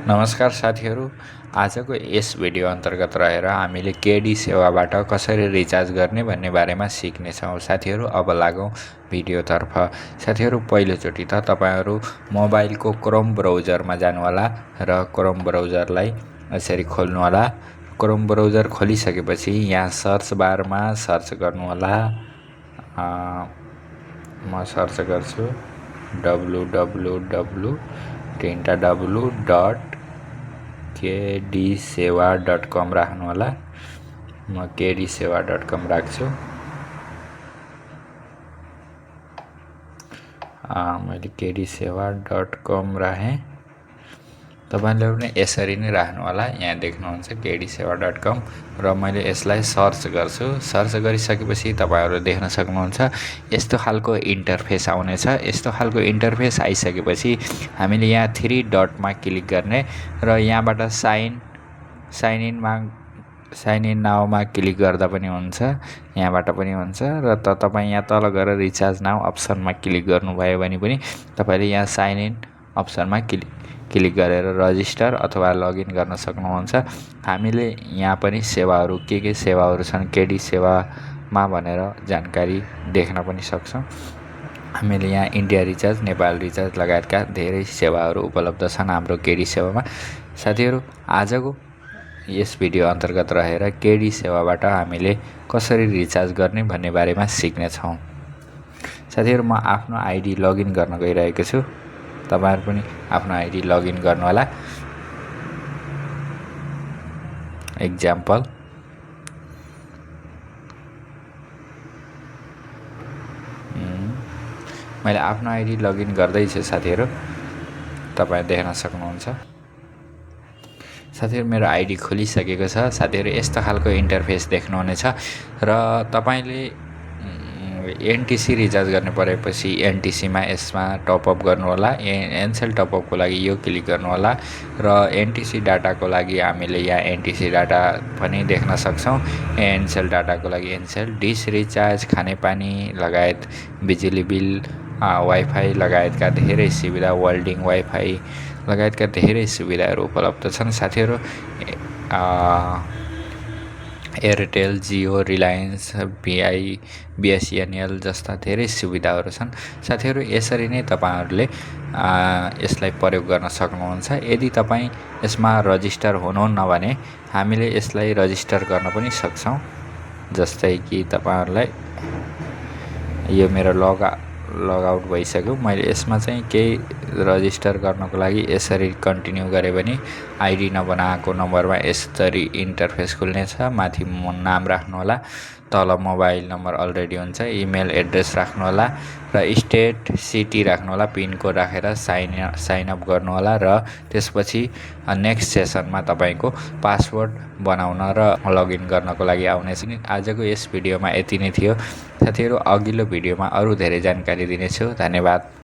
नमस्कार साथीहरू, आजको यस भिडियो अन्तर्गत रहेर हामीले केडी सेवाबाट कसरी रिचार्ज गर्ने भन्ने बारेमा सिक्नेछौँ। साथीहरू अब लागौँ भिडियोतर्फ। साथीहरू पहिलोचोटि त तपाईहरू मोबाइलको क्रोम ब्राउजरमा जानुहोला र क्रोम ब्राउजरलाई यसरी खोल्नुहोला। क्रोम ब्राउजर खोलिसकेपछि यहाँ सर्च बारमा सर्च गर्नुहोला। म सर्च गर्छु www.kdsewa.com राख्नुहोला। म kdsewa.com राख्छु। मैले kdsewa.com राखेँ। तपाईले पनि यसरी नै राख्नुहोला। यहाँ देख्नुहुन्छ kdsewa.com र मैले यसलाई सर्च गर्छु। सर्च गरिसकेपछि तपाईहरु देख्न सक्नुहुन्छ यस्तो खालको इन्टरफेस आउनेछ। यस्तो खालको इन्टरफेस आइसकेपछि हामीले यहाँ 3 डटमा क्लिक गर्ने र यहाँबाट साइन इन नाउमा क्लिक गर्दा पनि हुन्छ, यहाँबाट पनि हुन्छ र तपाई यहाँ तल गएर रिचार्ज नाउ अप्सनमा क्लिक गर्नुभयो भने पनि तपाईले यहाँ साइन इन अप्सनमा क्लिक गरेर रजिस्टर अथवा लगइन गर्न सक्नुहुन्छ। हामीले यहाँ पनि सेवाहरू के सेवाहरू छन् केडी सेवामा भनेर जानकारी देख्न पनि सक्छौं। हामीले यहाँ इन्डिया रिचार्ज, नेपाल रिचार्ज लगायतका धेरै सेवाहरू उपलब्ध छन् हाम्रो केडी सेवामा। साथीहरू आजको यस भिडियो अन्तर्गत रहेर केडी सेवाबाट हामीले कसरी रिचार्ज गर्ने भन्ने बारेमा सिक्नेछौँ। साथीहरू म आफ्नो आइडी लगइन गर्न गइरहेको छु। तपाईहरु पनि आफ्नो आइडी लगइन गर्नुहोला। एक्जाम्पल मैले आफ्नो आइडी लगइन गर्दैछु साथीहरू, तपाई देख्न सक्नुहुन्छ। साथीहरू मेरो आइडी खोलिसकेको छ। साथीहरू यस्तो खालको इन्टरफेस देख्नुहुनेछ र तपाईले एनटीसी रिचार्ज गर्ने परेपछि एनटीसीमा यसमा टपअप गर्नुहोला। एनसेल टपअपको लागि यो क्लिक गर्नुहोला र एनटीसी डाटाको लागि हामीले यहाँ एनटीसी डाटा पनि देख्न सक्छौं। एनसेल डाटाको लागि एनसेल, डिश रिचार्ज, खानेपानी लगायत बिजुली बिल, वाइफाई लगायतका धेरै सुविधा, वर्ल्डिङ वाइफाई लगायतका धेरै सुविधाहरू उपलब्ध छन्। साथीहरू एयरटेल, जियो, रिलायन्स, बीएसएनएल जस्ता धेरै सुविधाहरू छन्। साथीहरू यसरी नै तपाईहरुले यसलाई प्रयोग गर्न सक्नुहुन्छ। यदि तपाई यसमा रजिस्टर हुनुहुन्न भने हामीले यसलाई रजिस्टर गर्न पनि सक्छौं। जस्तै कि तपाईहरुलाई यो मेरो लग आउट भइसक्यो। मैले यसमा चाहिँ केही रजिस्टर गर्नको लागि यसरी कन्टिन्यू गरे भने आइडी नबनाएको नम्बरमा यसरी इन्टरफेस खुल्नेछ। माथि नाम राख्नुहोला, तल मोबाइल नम्बर अलरेडी हुन्छ, इमेल एड्रेस राख्नुहोला र स्टेट सिटी राख्नुहोला, पिन कोड राखेर साइन अप गर्नुहोला र त्यसपछि नेक्स्ट सेसनमा तपाईको पासवर्ड बनाउन र लगइन गर्नको लागि आउनेछ। आजको यस भिडियोमा यति नै थियो। साथीहरू अघिल्लो भिडियोमा अरु धेरै जानकारी दिनेछु। धन्यवाद।